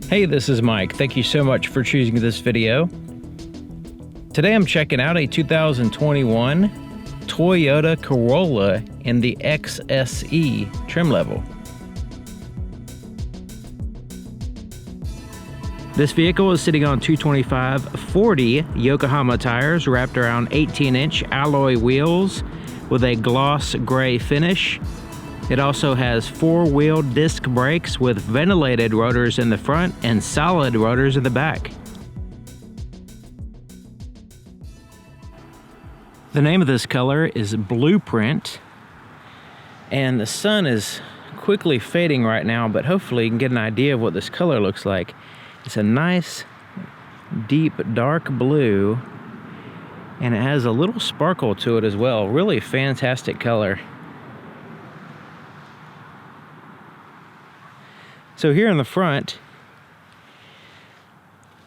Hey, this is Mike. Thank you so much for choosing this video. Today I'm checking out a 2021 Toyota Corolla in the XSE trim level. This vehicle is sitting on 225/40 Yokohama tires wrapped around 18-inch alloy wheels with a gloss gray finish. It also has four-wheel disc brakes with ventilated rotors in the front and solid rotors in the back. The name of this color is Blueprint, and the sun is quickly fading right now, but hopefully you can get an idea of what this color looks like. It's a nice, deep, dark blue, and it has a little sparkle to it as well. Really fantastic color. So here in the front,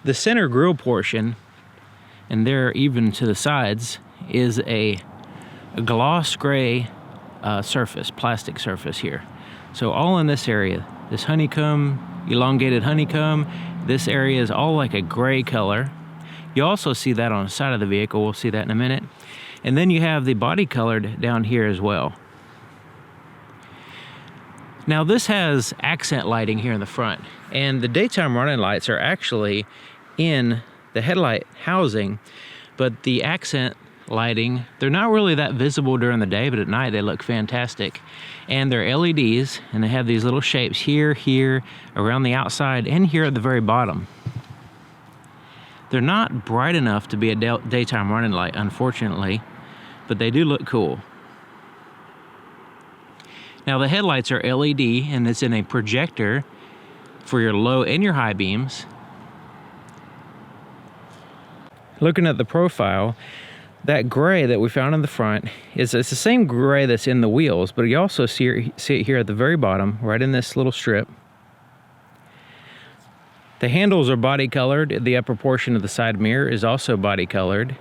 the center grille portion, and there even to the sides, is a gloss gray surface, plastic surface here. So all in this area, this honeycomb, elongated honeycomb, this area is all like a gray color. You also see that on the side of the vehicle. We'll see that in a minute. And then you have the body colored down here as well. Now this has accent lighting here in the front, and the daytime running lights are actually in the headlight housing, but the accent lighting, they're not really that visible during the day, but at night they look fantastic. And they're LEDs, and they have these little shapes here, here, around the outside, and here at the very bottom. They're not bright enough to be a daytime running light, unfortunately, but they do look cool. Now the headlights are LED, and it's in a projector for your low and your high beams. Looking at the profile, that gray that we found in the front it's the same gray that's in the wheels, but you also see it here at the very bottom, right in this little strip. The handles are body colored. The upper portion of the side mirror is also body colored.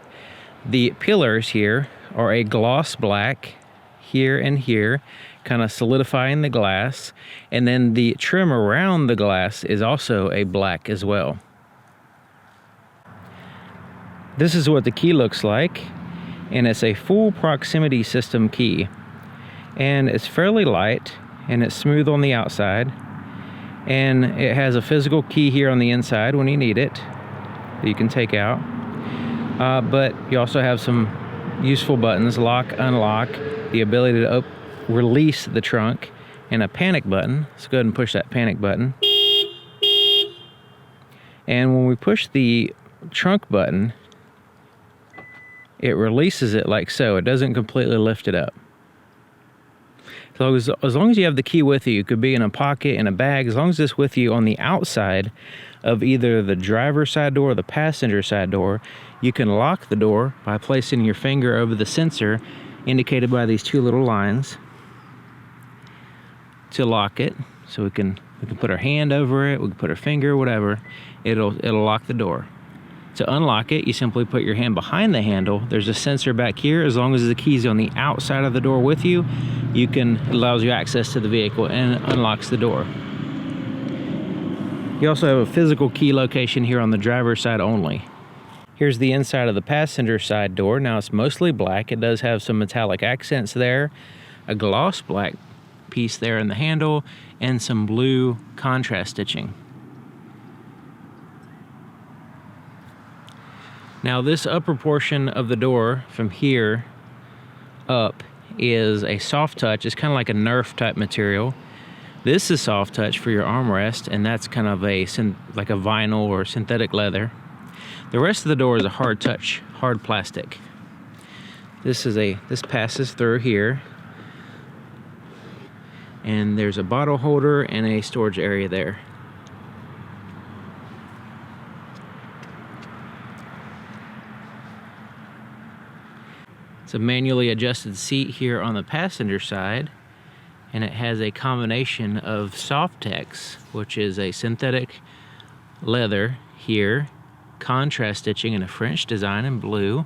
The pillars here are a gloss black here and here, kind of solidifying the glass, and then the trim around the glass is also a black as well. This is what the key looks like, and it's a full proximity system key, and it's fairly light and it's smooth on the outside, and it has a physical key here on the inside when you need it that you can take out, but you also have some useful buttons: lock, unlock, the ability to release the trunk, and a panic button. Let's go ahead and push that panic button. And when we push the trunk button, it releases it like so. It doesn't completely lift it up. So as long as you have the key with you, it could be in a pocket, in a bag, as long as it's with you on the outside of either the driver's side door or the passenger side door, you can lock the door by placing your finger over the sensor indicated by these two little lines to lock it. So we can put our hand over it, we can put our finger, whatever. It'll lock the door. To unlock it, you simply put your hand behind the handle. There's a sensor back here. As long as the key's on the outside of the door with you, it allows you access to the vehicle and unlocks the door. You also have a physical key location here on the driver's side only. Here's the inside of the passenger side door. Now it's mostly black. It does have some metallic accents there, a gloss black piece there in the handle, and some blue contrast stitching. Now this upper portion of the door from here up is a soft touch. It's kind of like a Nerf type material. This is soft touch for your armrest, and that's kind of like a vinyl or synthetic leather. The rest of the door is a hard touch, hard plastic. This passes through here, and there's a bottle holder and a storage area there. It's a manually adjusted seat here on the passenger side, and it has a combination of Softex, which is a synthetic leather here, contrast stitching in a French design in blue,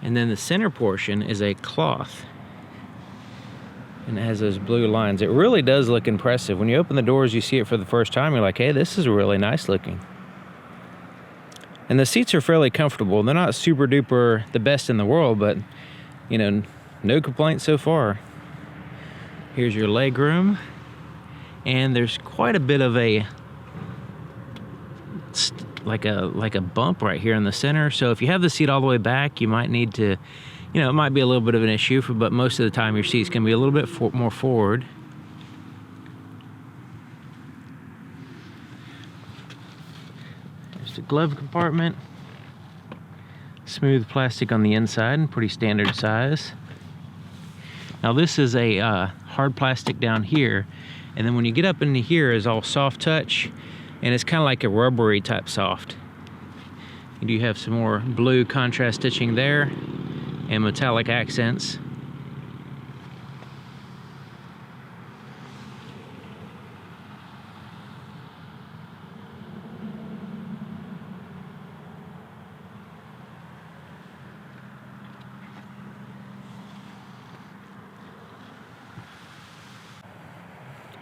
and then the center portion is a cloth. And it has those blue lines. It really does look impressive. When you open the doors, you see it for the first time, you're like, hey, this is really nice looking. And the seats are fairly comfortable. They're not super duper the best in the world, but you know, no complaints so far. Here's your leg room. And there's quite a bit of a like a bump right here in the center. So if you have the seat all the way back, you might need to, you know, it might be a little bit of an issue, but most of the time your seat's gonna be a little bit more forward. There's the glove compartment. Smooth plastic on the inside and pretty standard size. Now this is a hard plastic down here, and then when you get up into here is all soft touch, and it's kind of like a rubbery type soft. You do have some more blue contrast stitching there and metallic accents.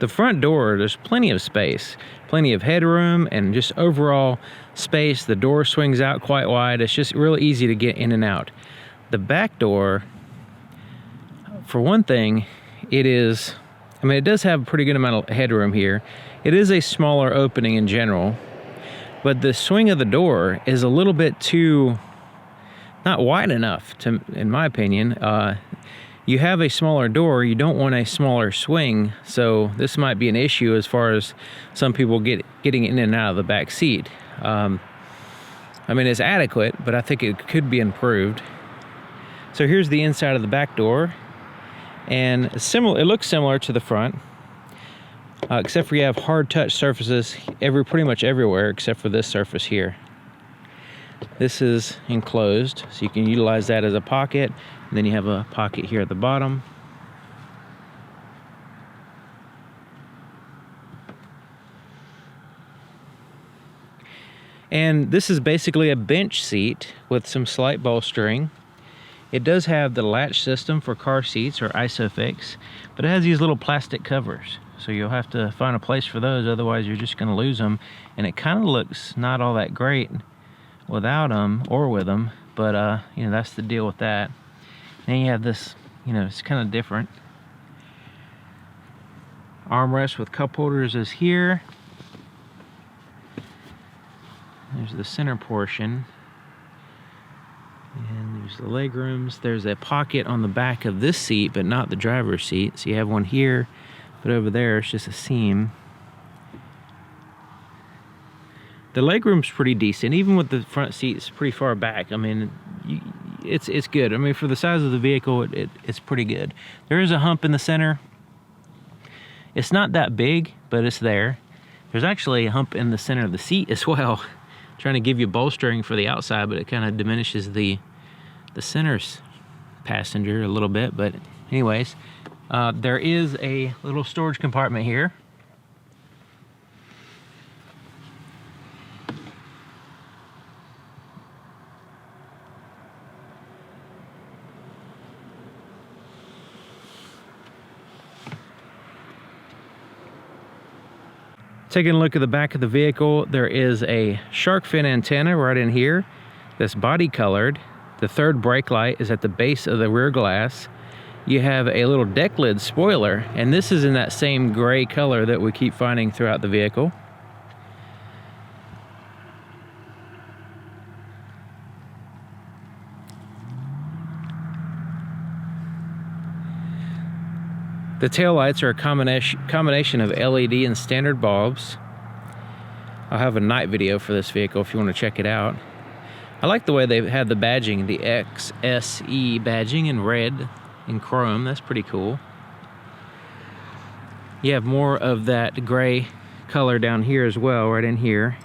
The front door, there's plenty of space, plenty of headroom, and just overall space. The door swings out quite wide. It's just really easy to get in and out. The back door, for one thing, it does have a pretty good amount of headroom here. It is a smaller opening in general, but the swing of the door is a little bit too, not wide enough, in my opinion. You have a smaller door, you don't want a smaller swing, so this might be an issue as far as some people getting in and out of the back seat. I mean, it's adequate, but I think it could be improved. So here's the inside of the back door, and it looks similar to the front, except for you have hard touch surfaces pretty much everywhere except for this surface here. This is enclosed, so you can utilize that as a pocket, and then you have a pocket here at the bottom. And this is basically a bench seat with some slight bolstering. It does have the latch system for car seats or ISOFIX, but it has these little plastic covers. So you'll have to find a place for those, otherwise you're just gonna lose them. And it kind of looks not all that great without them or with them, but you know, that's the deal with that. Then you have this, you know, it's kind of different. Armrest with cup holders is here. There's the center portion. And there's the leg rooms. There's a pocket on the back of this seat, but not the driver's seat. So you have one here, but over there it's just a seam. The legroom's pretty decent, even with the front seats pretty far back. I mean, it's good. I mean, for the size of the vehicle, it's pretty good. There is a hump in the center. It's not that big, but it's there. There's actually a hump in the center of the seat as well. Trying to give you bolstering for the outside, but it kind of diminishes the center's passenger a little bit. But anyways, there is a little storage compartment here. Taking a look at the back of the vehicle, there is a shark fin antenna right in here that's body colored. The third brake light is at the base of the rear glass. You have a little deck lid spoiler, and this is in that same gray color that we keep finding throughout the vehicle. The taillights are a combination of LED and standard bulbs. I'll have a night video for this vehicle if you want to check it out. I like the way they have the badging, the XSE badging in red and chrome. That's pretty cool. You have more of that gray color down here as well, right in here.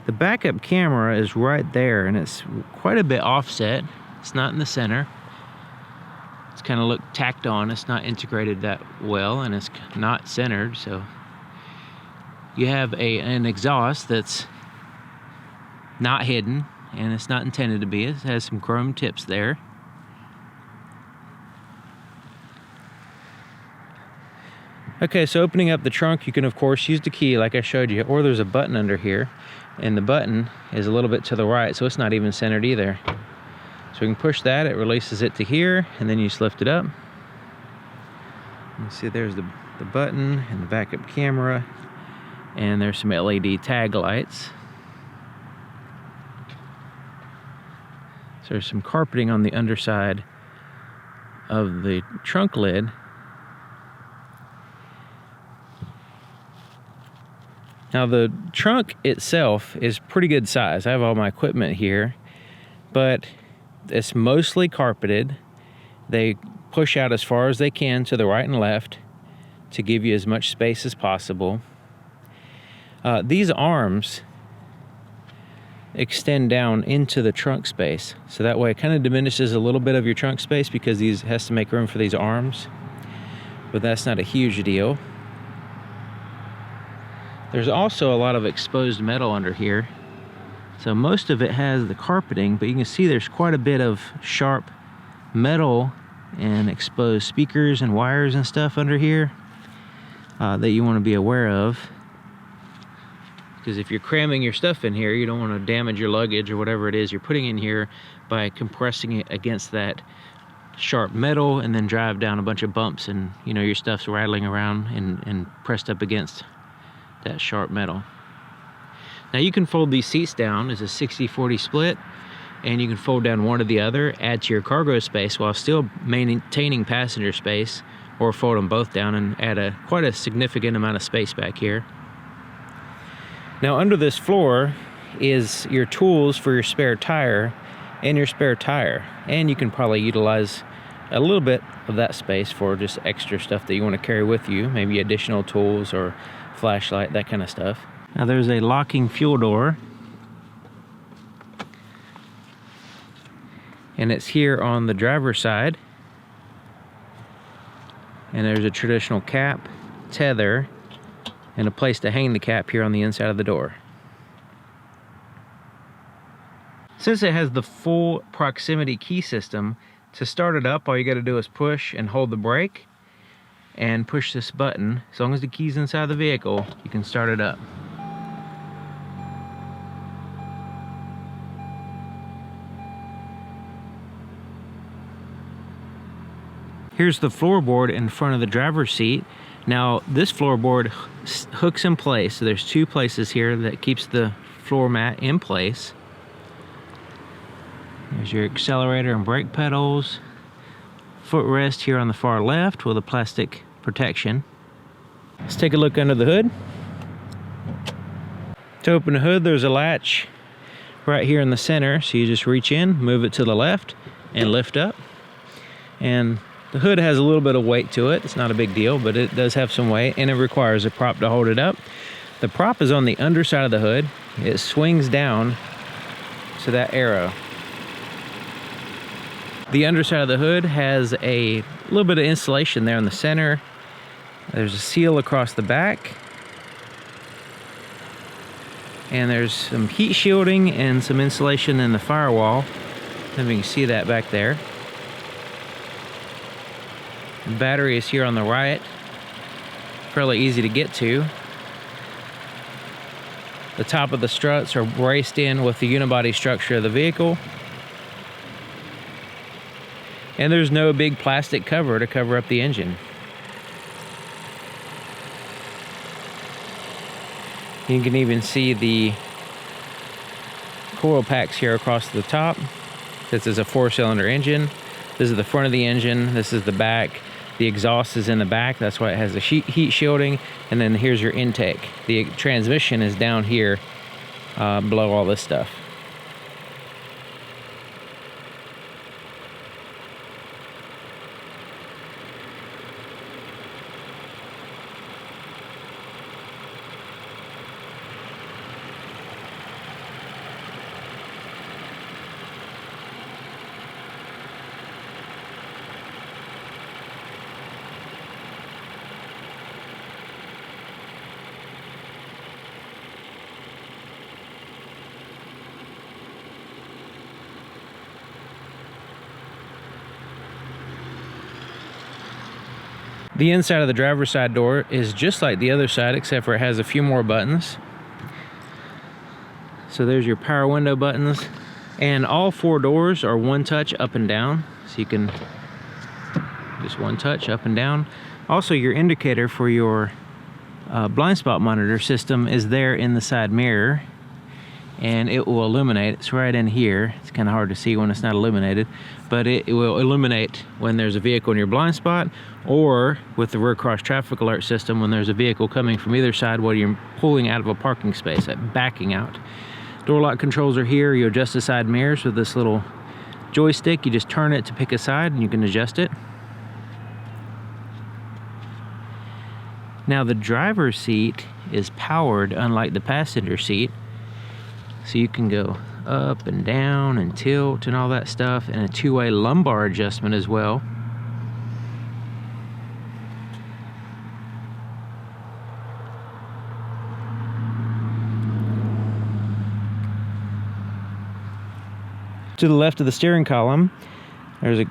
The backup camera is right there, and it's quite a bit offset. It's not in the center. It's kind of look tacked on. It's not integrated that well, and it's not centered. So you have an exhaust that's not hidden, and it's not intended to be. It has some chrome tips there. Okay, so opening up the trunk, you can of course use the key like I showed you, or there's a button under here, and the button is a little bit to the right, so it's not even centered either. So we can push that, it releases it to here, and then you just lift it up. You see there's the button and the backup camera, and there's some LED tag lights. So there's some carpeting on the underside of the trunk lid. Now the trunk itself is pretty good size. I have all my equipment here, but it's mostly carpeted. They push out as far as they can to the right and left to give you as much space as possible. These arms extend down into the trunk space, so that way it kind of diminishes a little bit of your trunk space because these has to make room for these arms, but that's not a huge deal. There's also a lot of exposed metal under here, so most of it has the carpeting, but you can see there's quite a bit of sharp metal and exposed speakers and wires and stuff under here that you want to be aware of, because if you're cramming your stuff in here, you don't want to damage your luggage or whatever it is you're putting in here by compressing it against that sharp metal and then drive down a bunch of bumps and your stuff's rattling around and pressed up against that sharp metal. Now you can fold these seats down as a 60-40 split, and you can fold down one or the other, add to your cargo space while still maintaining passenger space, or fold them both down and add quite a significant amount of space back here. Now under this floor is your tools for your spare tire and your spare tire, and you can probably utilize a little bit of that space for just extra stuff that you want to carry with you, maybe additional tools or flashlight, that kind of stuff. Now there's a locking fuel door, and it's here on the driver's side, and there's a traditional cap, tether, and a place to hang the cap here on the inside of the door. Since it has the full proximity key system, to start it up all you got to do is push and hold the brake and push this button. As long as the key's inside the vehicle, you can start it up. Here's the floorboard in front of the driver's seat. Now this floorboard hooks in place, so there's two places here that keeps the floor mat in place. There's your accelerator and brake pedals. Footrest here on the far left with a plastic protection. Let's take a look under the hood. To open the hood, there's a latch right here in the center, so you just reach in, move it to the left, and lift up. And the hood has a little bit of weight to it. It's not a big deal, but it does have some weight, and it requires a prop to hold it up. The prop is on the underside of the hood. It swings down to that arrow. The underside of the hood has a little bit of insulation there in the center. There's a seal across the back. And there's some heat shielding and some insulation in the firewall. And you can see that back there. The battery is here on the right. Fairly easy to get to. The top of the struts are braced in with the unibody structure of the vehicle. And there's no big plastic cover to cover up the engine. You can even see the coil packs here across the top. This is a 4-cylinder engine. This is the front of the engine. This is the back. The exhaust is in the back. That's why it has the heat shielding. And then here's your intake. The transmission is down here below all this stuff. The inside of the driver's side door is just like the other side, except for it has a few more buttons. So there's your power window buttons, and all 4 doors are one touch up and down. So you can just one touch up and down. Also, your indicator for your blind spot monitor system is there in the side mirror, and it will illuminate. It's right in here. It's kind of hard to see when it's not illuminated, but it will illuminate when there's a vehicle in your blind spot, or with the rear cross traffic alert system when there's a vehicle coming from either side while you're pulling out of a parking space, backing out. Door lock controls are here. You adjust the side mirrors with this little joystick. You just turn it to pick a side and you can adjust it. Now the driver's seat is powered, unlike the passenger seat. So you can go up and down and tilt and all that stuff, and a 2-way lumbar adjustment as well. To the left of the steering column, there's a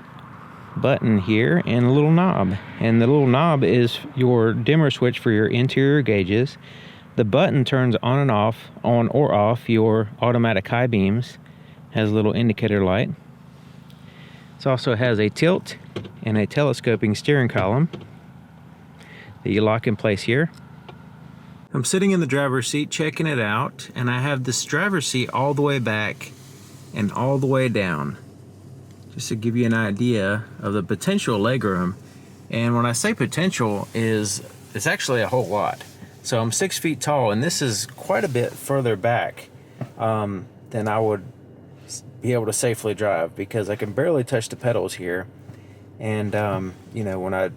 button here and a little knob, and the little knob is your dimmer switch for your interior gauges. The button turns on and off, on or off your automatic high beams. Has a little indicator light. It also has a tilt and a telescoping steering column that you lock in place here. I'm sitting in the driver's seat checking it out, and I have this driver's seat all the way back and all the way down, just to give you an idea of the potential legroom. And when I say potential, it's actually a whole lot. So I'm 6 feet tall, and this is quite a bit further back than I would be able to safely drive, because I can barely touch the pedals here. And you know, when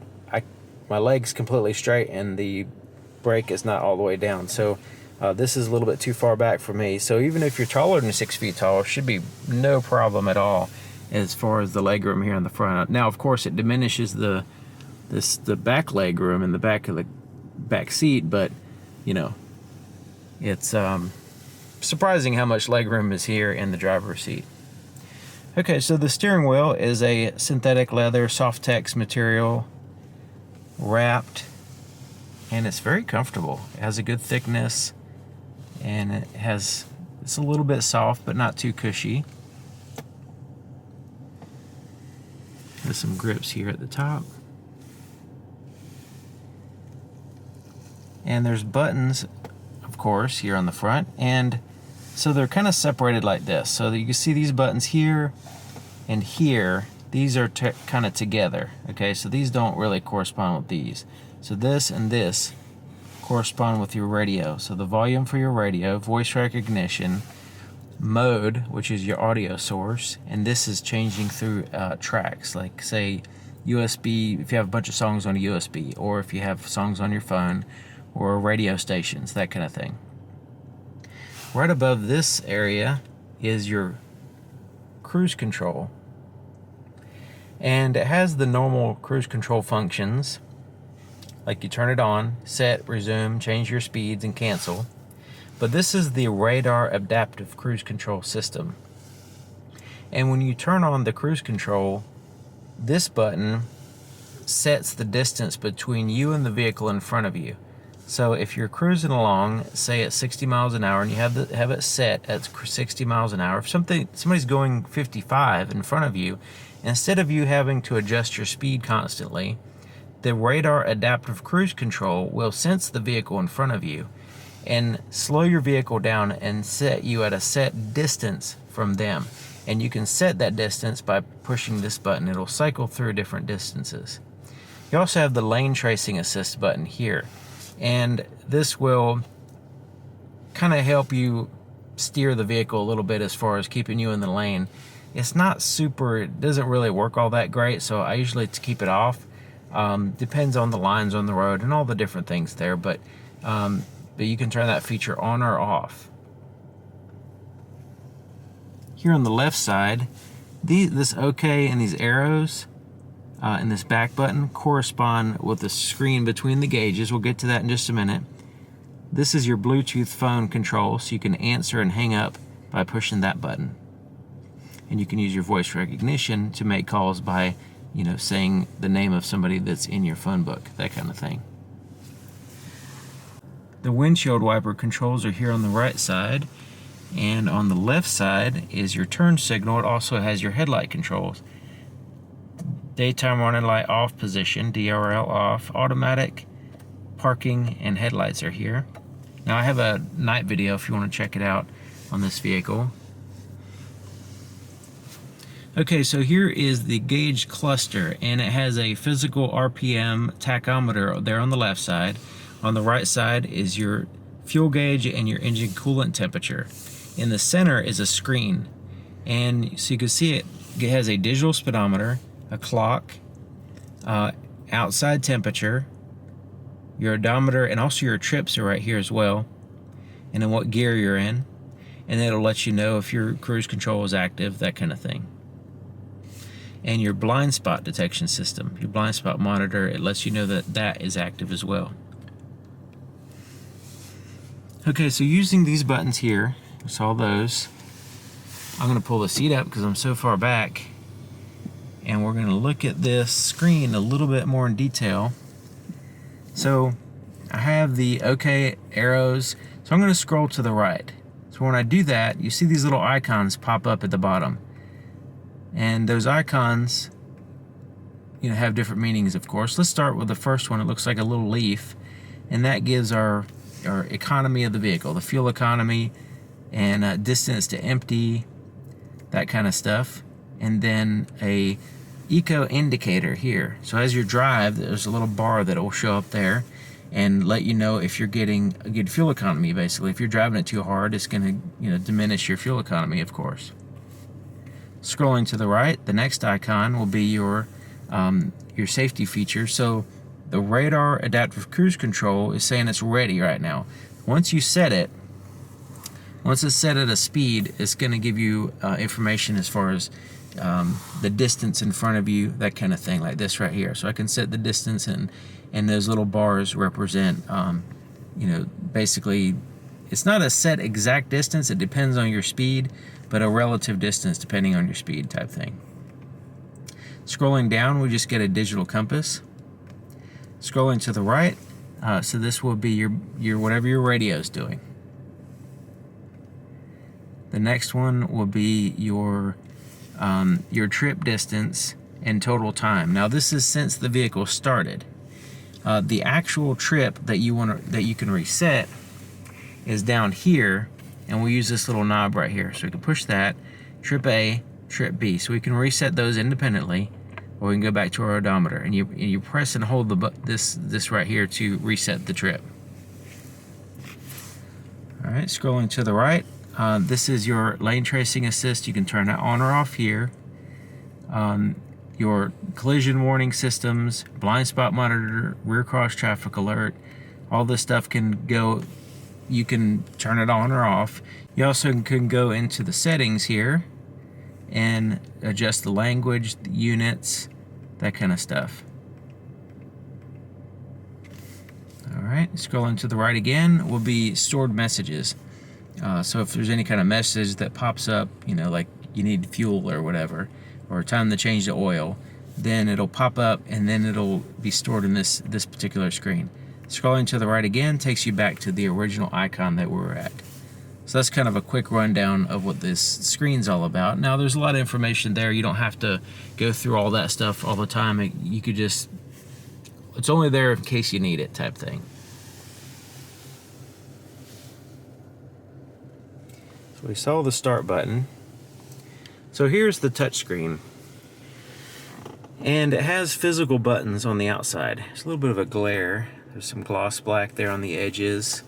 my leg's completely straight and the brake is not all the way down. So this is a little bit too far back for me. So even if you're taller than 6 feet tall, it should be no problem at all as far as the legroom here in the front. Now, of course, it diminishes the back legroom in the back of the back seat, but you know, it's surprising how much legroom is here in the driver's seat. Okay, so the steering wheel is a synthetic leather Softex material wrapped, and it's very comfortable. It has a good thickness, and it's a little bit soft but not too cushy. There's some grips here at the top. And there's buttons, of course, here on the front, and so they're kind of separated like this. So that you can see these buttons here and here, these are kind of together, okay? So these don't really correspond with these. So this and this correspond with your radio. So the volume for your radio, voice recognition, mode, which is your audio source, and this is changing through tracks, like say USB, if you have a bunch of songs on a USB, or if you have songs on your phone, or radio stations, that kind of thing. Right above this area is your cruise control, and it has the normal cruise control functions, like you turn it on, set, resume, change your speeds, and cancel. But this is the radar adaptive cruise control system, and when you turn on the cruise control, this button sets the distance between you and the vehicle in front of you. So if you're cruising along, say at 60 miles an hour, and you have it set at 60 miles an hour, if somebody's going 55 in front of you, instead of you having to adjust your speed constantly, the radar adaptive cruise control will sense the vehicle in front of you and slow your vehicle down and set you at a set distance from them. And you can set that distance by pushing this button. It'll cycle through different distances. You also have the lane tracing assist button here, and this will kind of help you steer the vehicle a little bit as far as keeping you in the lane. It's not super, it doesn't really work all that great, so I usually keep it off. Depends on the lines on the road and all the different things there, but you can turn that feature on or off. Here on the left side, this OK and these arrows and this back button correspond with the screen between the gauges. We'll get to that in just a minute. This is your Bluetooth phone control, so you can answer and hang up by pushing that button. And you can use your voice recognition to make calls by you know, saying the name of somebody that's in your phone book, that kind of thing. The windshield wiper controls are here on the right side, and on the left side is your turn signal. It also has your headlight controls. Daytime running light off position, DRL off, automatic, parking, and headlights are here. Now I have a night video if you want to check it out on this vehicle. Okay, so here is the gauge cluster, and it has a physical RPM tachometer there on the left side. On the right side is your fuel gauge and your engine coolant temperature. In the center is a screen, and so you can see it has a digital speedometer, a clock, outside temperature, your odometer, and also your trips are right here as well, and then what gear you're in, and it'll let you know if your cruise control is active, that kind of thing. And your blind spot detection system, your blind spot monitor, it lets you know that that is active as well. Okay, so using these buttons here, we saw those. I'm going to pull the seat up because I'm so far back, and we're going to look at this screen a little bit more in detail. So I have the OK arrows, so I'm going to scroll to the right. So when I do that, you see these little icons pop up at the bottom, and those icons, you know, have different meanings, of course. Let's start with the first one. It looks like a little leaf, and that gives our economy of the vehicle, the fuel economy, and distance to empty, that kind of stuff. And then a eco indicator here. So as you drive, there's a little bar that will show up there and let you know if you're getting a good fuel economy. Basically, if you're driving it too hard, it's going to, you know, diminish your fuel economy, of course. Scrolling to the right, the next icon will be your safety features. So the radar adaptive cruise control is saying it's ready right now. Once you set it, once it's set at a speed, it's going to give you information as far as the distance in front of you, that kind of thing, like this right here. So I can set the distance, and those little bars represent, you know, basically, it's not a set exact distance. It depends on your speed, but a relative distance depending on your speed type thing. Scrolling down, we just get a digital compass. Scrolling to the right, so this will be your whatever your radio is doing. The next one will be your trip distance and total time. Now this is since the vehicle started. The actual trip that you can reset is down here, and we use this little knob right here. So we can push that, trip A, trip B. So we can reset those independently, or we can go back to our odometer, and you press and hold this right here to reset the trip. All right, scrolling to the right, this is your lane tracing assist. You can turn that on or off here. Your collision warning systems, blind spot monitor, rear cross traffic alert, all this stuff can go. You can turn it on or off. You also can go into the settings here and adjust the language, the units, that kind of stuff. All right, scrolling to the right again will be stored messages. So if there's any kind of message that pops up, you know, like you need fuel or whatever, or time to change the oil, then it'll pop up and then it'll be stored in this particular screen. Scrolling to the right again takes you back to the original icon that we were at. So that's kind of a quick rundown of what this screen's all about. Now there's a lot of information there. You don't have to go through all that stuff all the time. You could just, it's only there in case you need it type thing. So we saw the start button. So here's the touch screen. And it has physical buttons on the outside. There's a little bit of a glare. There's some gloss black there on the edges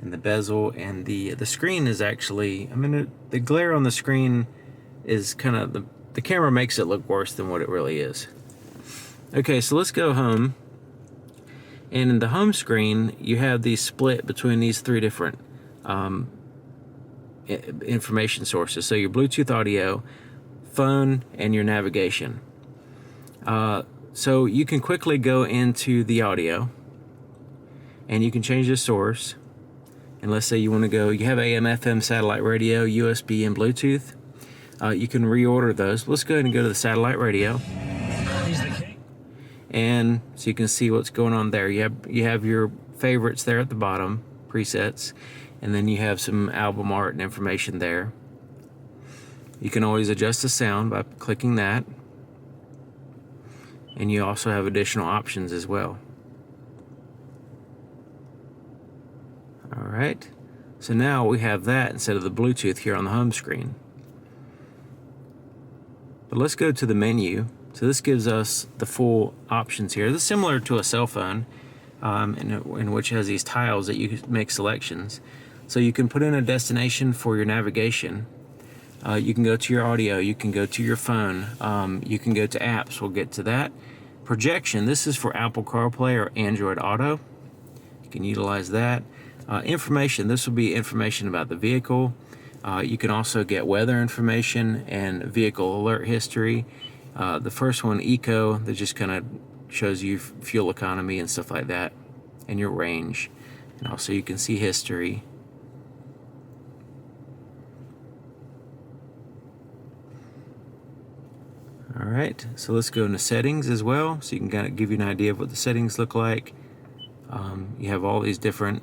and the bezel, and the screen is actually, I mean, the glare on the screen is kind of, the camera makes it look worse than what it really is. Okay, so let's go home. And in the home screen, you have these split between these three different information sources. So your Bluetooth audio, phone, and your navigation. So you can quickly go into the audio, and you can change the source. And let's say you want to go, you have AM, FM, satellite radio, USB, and Bluetooth. You can reorder those. Let's go ahead and go to the satellite radio. These are the And so you can see what's going on there. You have your favorites there at the bottom, presets, and then you have some album art and information there. You can always adjust the sound by clicking that, and you also have additional options as well. Alright, so now we have that instead of the Bluetooth here on the home screen. But let's go to the menu. So this gives us the full options here. This is similar to a cell phone, in which has these tiles that you can make selections. So you can put in a destination for your navigation. You can go to your audio, you can go to your phone, you can go to apps, we'll get to that. Projection, this is for Apple CarPlay or Android Auto. You can utilize that. Information, this will be information about the vehicle. You can also get weather information and vehicle alert history. The first one, Eco, that just kind of shows you fuel economy and stuff like that, and your range. And also you can see history. Alright, so let's go into settings as well, so you can kind of give you an idea of what the settings look like. You have all these different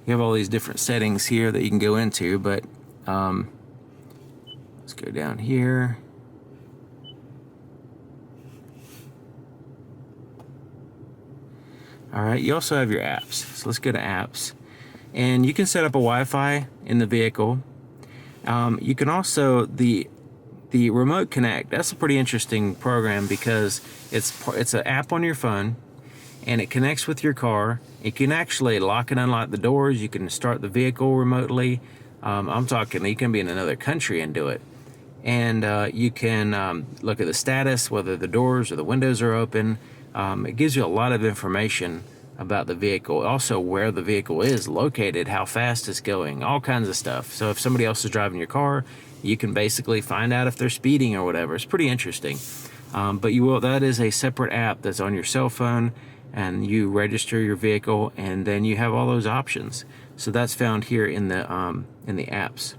settings here that you can go into, but let's go down here. Alright, you also have your apps. So let's go to apps. And you can set up a Wi-Fi in the vehicle. You can also, the Remote Connect, that's a pretty interesting program because it's an app on your phone and it connects with your car. You can actually lock and unlock the doors. You can start the vehicle remotely. I'm talking, you can be in another country and do it. And you can look at the status, whether the doors or the windows are open. It gives you a lot of information about the vehicle. Also where the vehicle is located, how fast it's going, all kinds of stuff. So if somebody else is driving your car, you can basically find out if they're speeding or whatever. It's pretty interesting. But that is a separate app that's on your cell phone, and you register your vehicle, and then you have all those options. So that's found here in the apps.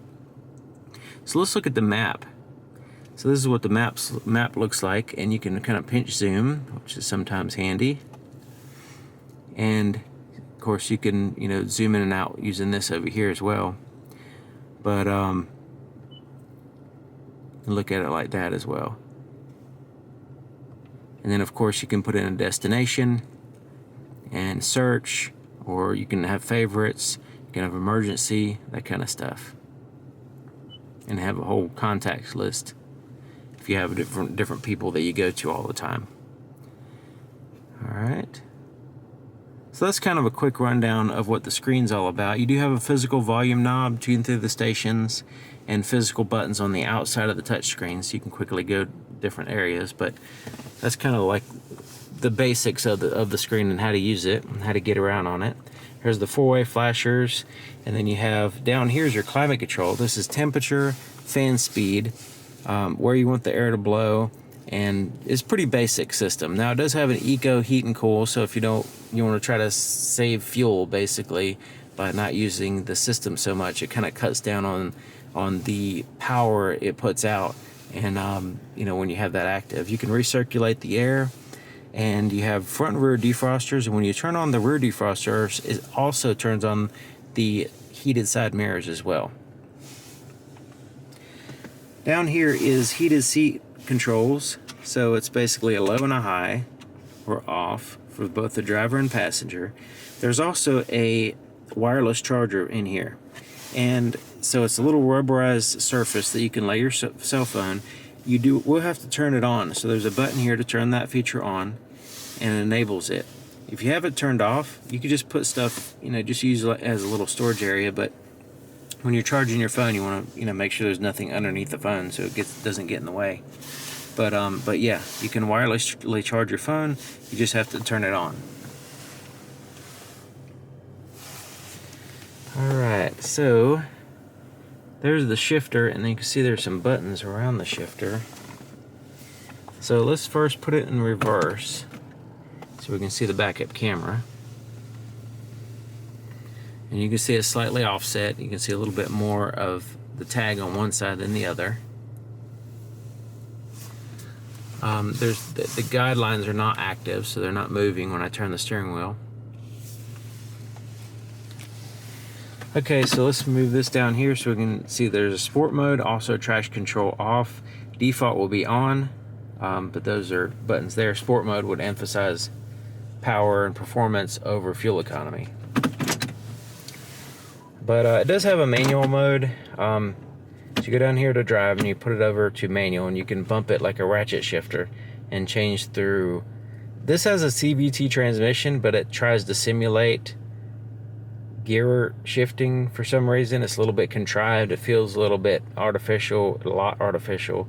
So let's look at the map. So this is what the map looks like, and you can kind of pinch zoom, which is sometimes handy. And of course you can, zoom in and out using this over here as well. But look at it like that as well. And then of course you can put in a destination and search, or you can have favorites, you can have emergency, that kind of stuff. And have a whole contacts list if you have different people that you go to all the time. Alright. So that's kind of a quick rundown of what the screen's all about. You do have a physical volume knob, tune through the stations, and physical buttons on the outside of the touchscreen, so you can quickly go different areas. But that's kind of like the basics of the screen and how to use it and how to get around on it. Here's the four-way flashers, and then you have down here's your climate control. This is temperature, fan speed, where you want the air to blow, and it's a pretty basic system. Now it does have an eco heat and cool, so if you want to try to save fuel basically by not using the system so much, it kind of cuts down on the power it puts out. And when you have that active, you can recirculate the air, and you have front and rear defrosters. And when you turn on the rear defrosters, it also turns on the heated side mirrors as well. Down here is heated seat controls. So it's basically a low and a high or off for both the driver and passenger. There's also a wireless charger in here. And so it's a little rubberized surface that you can lay your cell phone. We'll have to turn it on. So there's a button here to turn that feature on, and it enables it. If you have it turned off, you could just put stuff, just use it as a little storage area. But when you're charging your phone, you want to, make sure there's nothing underneath the phone so it doesn't get in the way. But yeah, you can wirelessly charge your phone. You just have to turn it on. All right, so there's the shifter, and then you can see there's some buttons around the shifter. So let's first put it in reverse so we can see the backup camera. And you can see it's slightly offset. You can see a little bit more of the tag on one side than the other. The guidelines are not active, so they're not moving when I turn the steering wheel. Okay, so let's move this down here so we can see there's a sport mode, also traction control off. Default will be on, but those are buttons there. Sport mode would emphasize power and performance over fuel economy. But it does have a manual mode. So you go down here to drive and you put it over to manual, and you can bump it like a ratchet shifter and change through. This has a CVT transmission, but it tries to simulate gear shifting for some reason. It's a little bit contrived. It feels a little bit artificial, a lot artificial,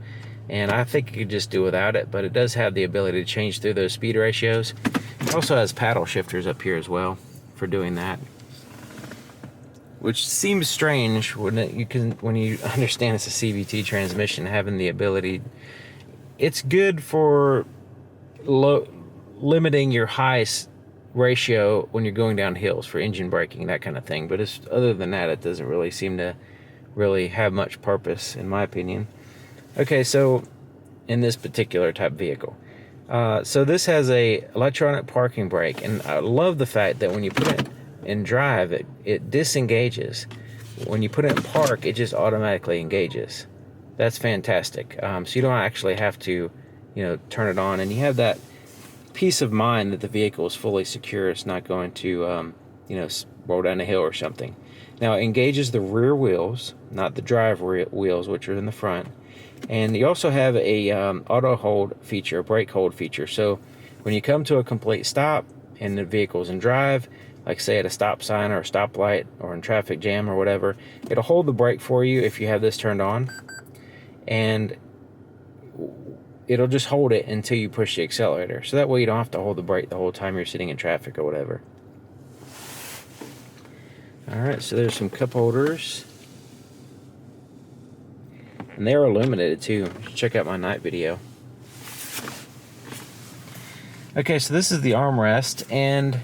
and I think you could just do without it, but it does have the ability to change through those speed ratios. It also has paddle shifters up here as well for doing that, which seems strange when you understand it's a CVT transmission, having the ability. It's good for limiting your high ratio when you're going down hills for engine braking, that kind of thing, but other than that, it doesn't really seem to really have much purpose, in my opinion. Okay, so in this particular type vehicle, so this has a electronic parking brake, and I love the fact that when you put it in drive, it disengages. When you put it in park, it just automatically engages. That's fantastic. So you don't actually have to, turn it on, and you have that peace of mind that the vehicle is fully secure. It's not going to, roll down a hill or something. Now, it engages the rear wheels, not the drive wheels, which are in the front. And you also have a auto hold feature, a brake hold feature. So when you come to a complete stop and the vehicle's in drive, like say at a stop sign or a stoplight or in traffic jam or whatever, it'll hold the brake for you if you have this turned on, and it'll just hold it until you push the accelerator. So that way you don't have to hold the brake the whole time you're sitting in traffic or whatever. Alright, so there's some cup holders. And they're illuminated too. Check out my night video. Okay, so this is the armrest, and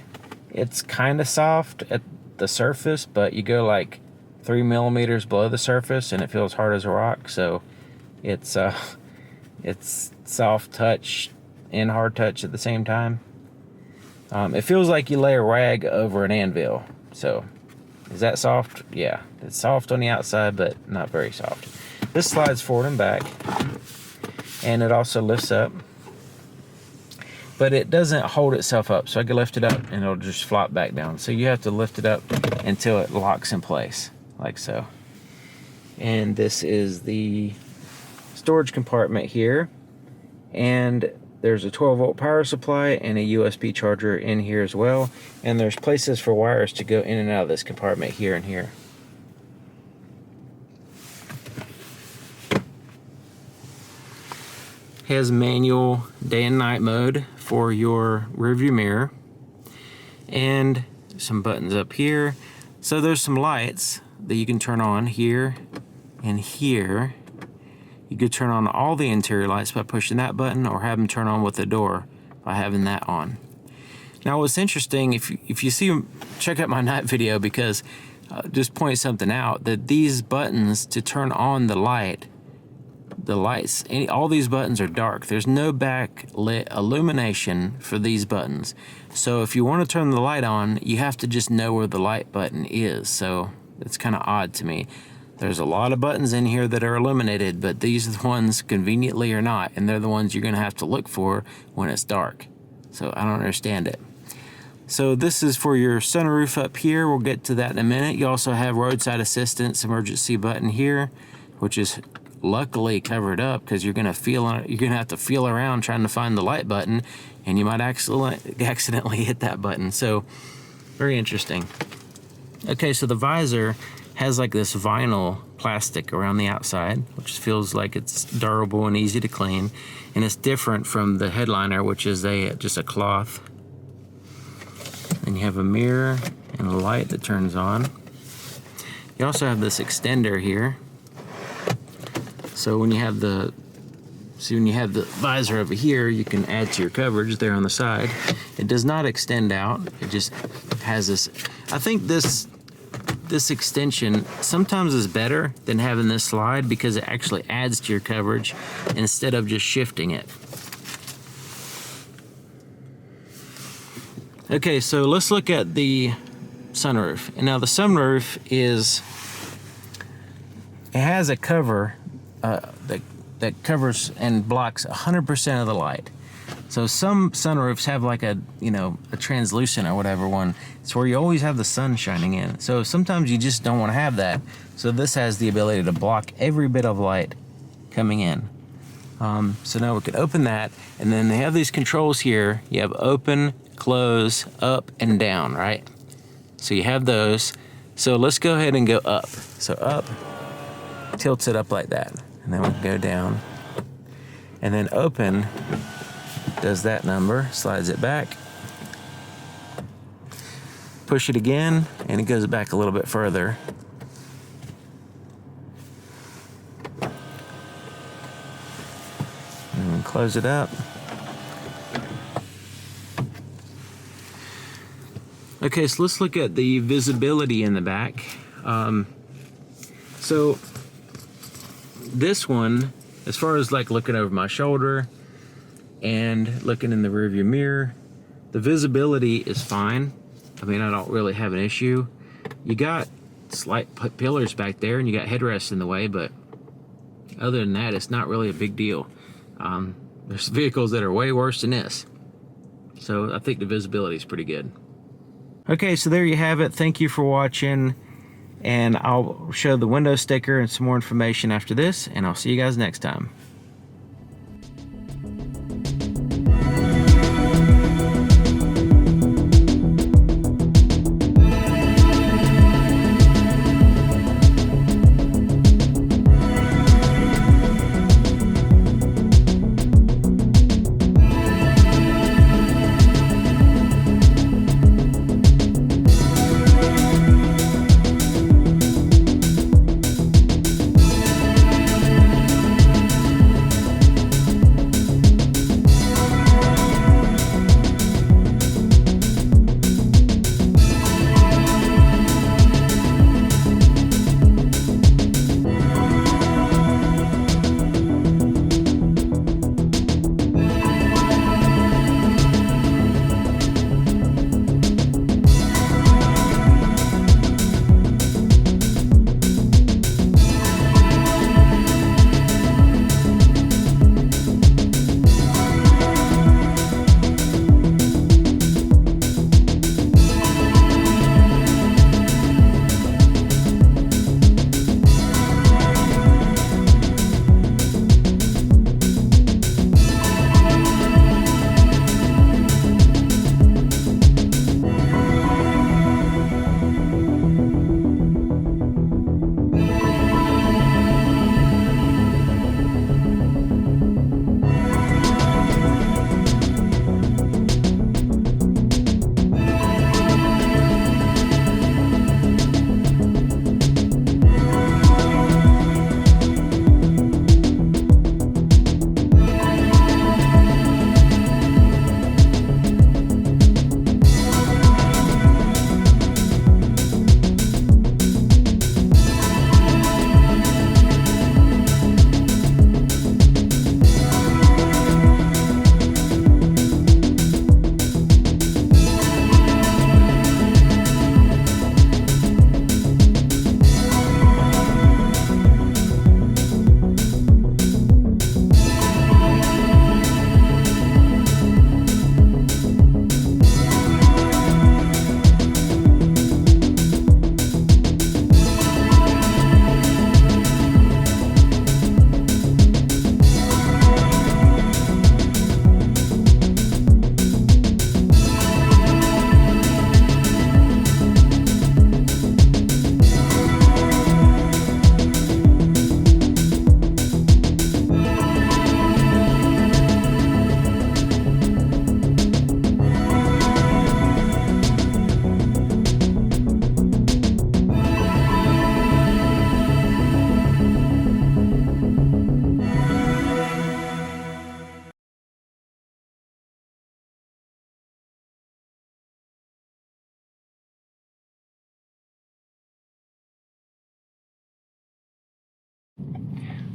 it's kind of soft at the surface, but you go like 3 millimeters below the surface and it feels hard as a rock. So it's soft touch and hard touch at the same time. It feels like you lay a rag over an anvil. So is that soft? Yeah, it's soft on the outside, but not very soft. This slides forward and back, and it also lifts up, but it doesn't hold itself up. So I can lift it up and it'll just flop back down. So you have to lift it up until it locks in place, like so. And this is the storage compartment here, and there's a 12-volt power supply and a USB charger in here as well, and there's places for wires to go in and out of this compartment here and here. Has manual day and night mode for your rearview mirror, and some buttons up here. So there's some lights that you can turn on here and here. You could turn on all the interior lights by pushing that button, or have them turn on with the door by having that on. Now what's interesting, if you see, check out my night video, because just point something out, that these buttons to turn on the lights, all these buttons are dark. There's no backlit illumination for these buttons. So if you want to turn the light on, you have to just know where the light button is. So it's kind of odd to me. There's a lot of buttons in here that are illuminated, but these are the ones conveniently are not, and they're the ones you're going to have to look for when it's dark. So I don't understand it. So this is for your sunroof up here. We'll get to that in a minute. You also have roadside assistance emergency button here, which is luckily covered up, because you're gonna have to feel around trying to find the light button, and you might accidentally hit that button. So very interesting. Okay, so the visor has like this vinyl plastic around the outside, which feels like it's durable and easy to clean, and it's different from the headliner, which is just a cloth. And you have a mirror and a light that turns on. You also have this extender here. So when you have the visor over here, you can add to your coverage there on the side. It does not extend out. It just has this. I think this extension sometimes is better than having this slide, because it actually adds to your coverage instead of just shifting it. Okay, so let's look at the sunroof. And now the sunroof it has a cover that covers and blocks 100% of the light. So some sunroofs have like a translucent or whatever one. It's where you always have the sun shining in. So sometimes you just don't want to have that. So this has the ability to block every bit of light coming in. So now we can open that, and then they have these controls here. You have open, close, up, and down, right? So you have those. So let's go ahead and go up. So up tilts it up like that, and then we can go down. And then open does that number, slides it back. Push it again, and it goes back a little bit further. And close it up. Okay, so let's look at the visibility in the back. So this one, as far as like looking over my shoulder and looking in the rearview mirror, the visibility is fine. I mean, I don't really have an issue. You got slight pillars back there and you got headrests in the way, but other than that, it's not really a big deal. There's vehicles that are way worse than this. So I think the visibility is pretty good. Okay, so there you have it. Thank you for watching. And I'll show the window sticker and some more information after this, and I'll see you guys next time.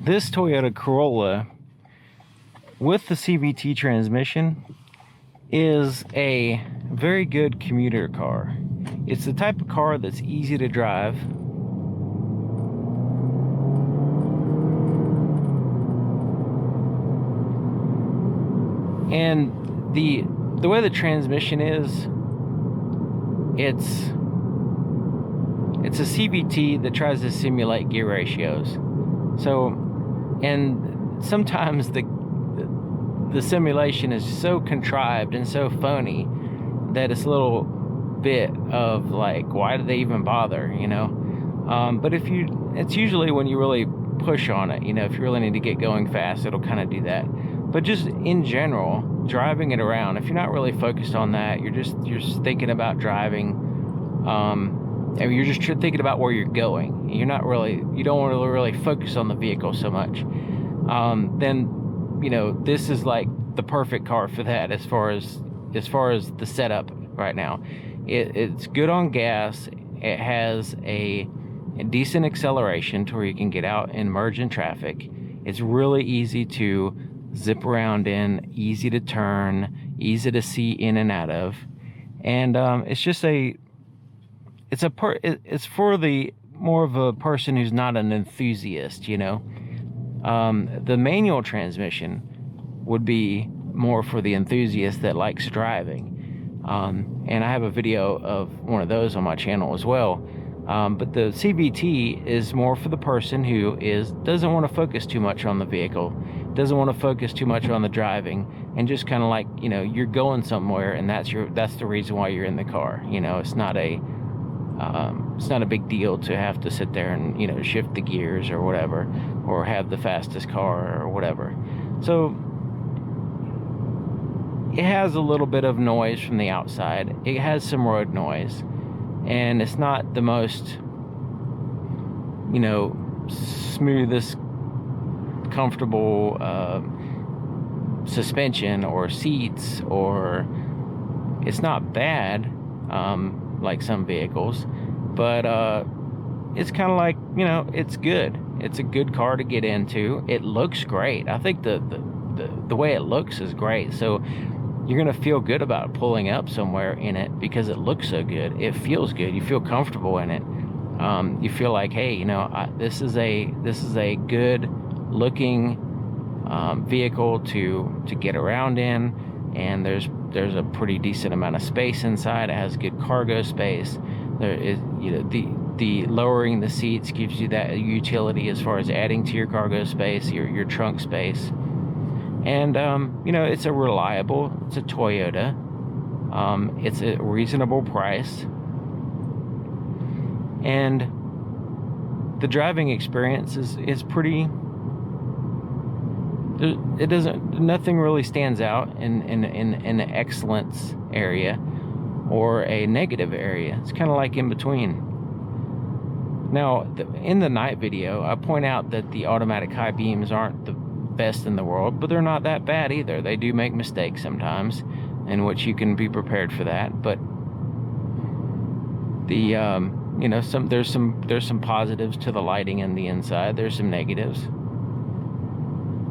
This Toyota Corolla with the CVT transmission is a very good commuter car. It's the type of car that's easy to drive. And the way the transmission is, it's a CVT that tries to simulate gear ratios. So, and sometimes the simulation is so contrived and so phony that it's a little bit of like, why did they even bother, you know? But it's usually when you really push on it, you know, if you really need to get going fast, it'll kind of do that. But just in general, driving it around, if you're not really focused on that, you're just thinking about driving, and you're just thinking about where you're going. You don't want to really focus on the vehicle so much. Then, you know, this is like the perfect car for that as far as the setup right now. It's good on gas. It has a decent acceleration to where you can get out and merge in traffic. It's really easy to zip around in, easy to turn, easy to see in and out of, and it's for the more of a person who's not an enthusiast, you know. The manual transmission would be more for the enthusiast that likes driving, and I have a video of one of those on my channel as well. But the CVT is more for the person who doesn't want to focus too much on the vehicle, doesn't want to focus too much on the driving, and just kind of like, you know, you're going somewhere, and that's the reason why you're in the car. You know, it's not a big deal to have to sit there and, you know, shift the gears or whatever, or have the fastest car or whatever. So it has a little bit of noise from the outside. It has some road noise. And it's not the most, you know, smoothest, comfortable suspension or seats, or it's not bad like some vehicles, but it's kind of like, you know, it's good. It's a good car to get into. It looks great. I think the way it looks is great. So you're going to feel good about pulling up somewhere in it because it looks so good. It feels good. You feel comfortable in it. You feel like, hey, you know, this is a good looking vehicle to get around in, and there's a pretty decent amount of space inside. It has good cargo space. There is, you know, the lowering the seats gives you that utility as far as adding to your cargo space, your trunk space. And, you know, it's a Toyota. It's a reasonable price. And the driving experience is pretty, nothing really stands out in an excellence area or a negative area. It's kind of like in between. Now, in the night video, I point out that the automatic high beams aren't the best in the world, but they're not that bad either. They do make mistakes sometimes, in which you can be prepared for that. But the you know, there's some positives to the lighting in the inside. There's some negatives.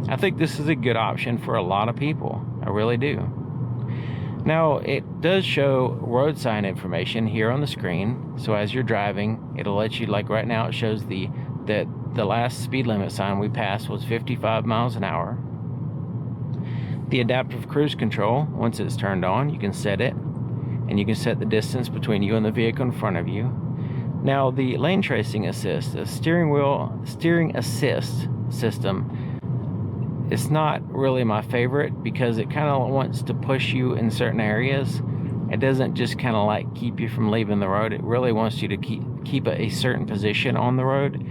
I think this is a good option for a lot of people. I really do. Now, it does show road sign information here on the screen. So as you're driving, it'll let you, like right now, it shows that the last speed limit sign we passed was 55 miles an hour. The adaptive cruise control, once it's turned on, you can set it, and you can set the distance between you and the vehicle in front of you. Now, the lane tracing assist, the steering assist system, it's not really my favorite because it kind of wants to push you in certain areas. It doesn't just kind of like keep you from leaving the road. It really wants you to keep a certain position on the road.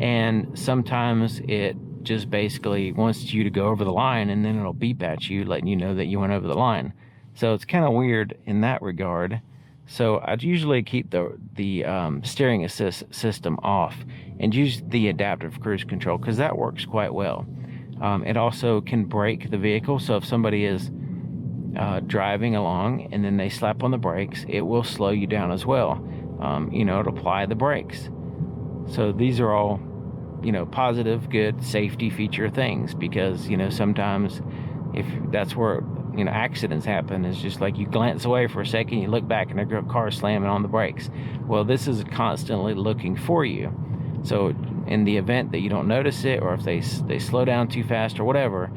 And sometimes it just basically wants you to go over the line, and then it'll beep at you, letting you know that you went over the line. So it's kind of weird in that regard. So I'd usually keep the steering assist system off and use the adaptive cruise control, because that works quite well. It also can brake the vehicle. So if somebody is driving along and then they slap on the brakes, it will slow you down as well. You know, it'll apply the brakes. So these are all, you know, positive, good safety feature things, because, you know, sometimes if that's where, accidents happen. It's just like you glance away for a second, you look back, and a car slamming on the brakes. Well, this is constantly looking for you. So in the event that you don't notice it, or if they slow down too fast or whatever,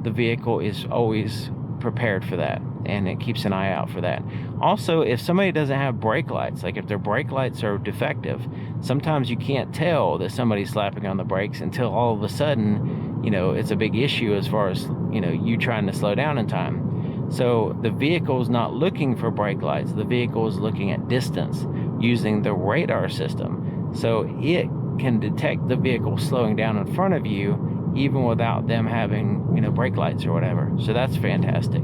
the vehicle is always prepared for that, and it keeps an eye out for that. Also, if somebody doesn't have brake lights, like if their brake lights are defective, sometimes you can't tell that somebody's slapping on the brakes until all of a sudden, it's a big issue as far as, you trying to slow down in time. So the vehicle is not looking for brake lights. The vehicle is looking at distance using the radar system. So it can detect the vehicle slowing down in front of you even without them having, brake lights or whatever. So that's fantastic.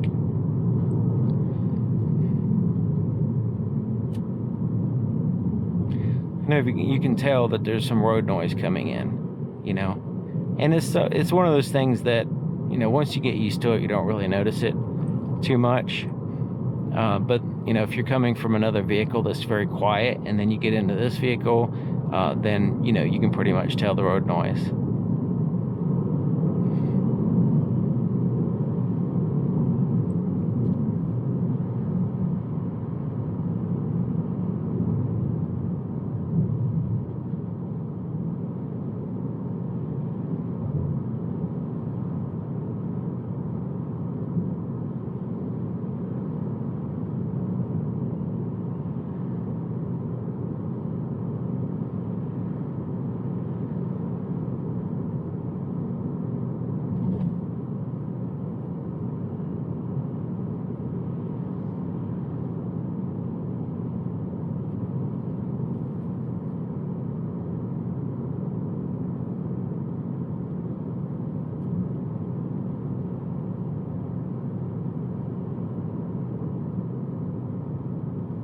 You can tell that there's some road noise coming in, and it's one of those things that, once you get used to it, you don't really notice it too much. But if you're coming from another vehicle that's very quiet, and then you get into this vehicle, then you can pretty much tell the road noise.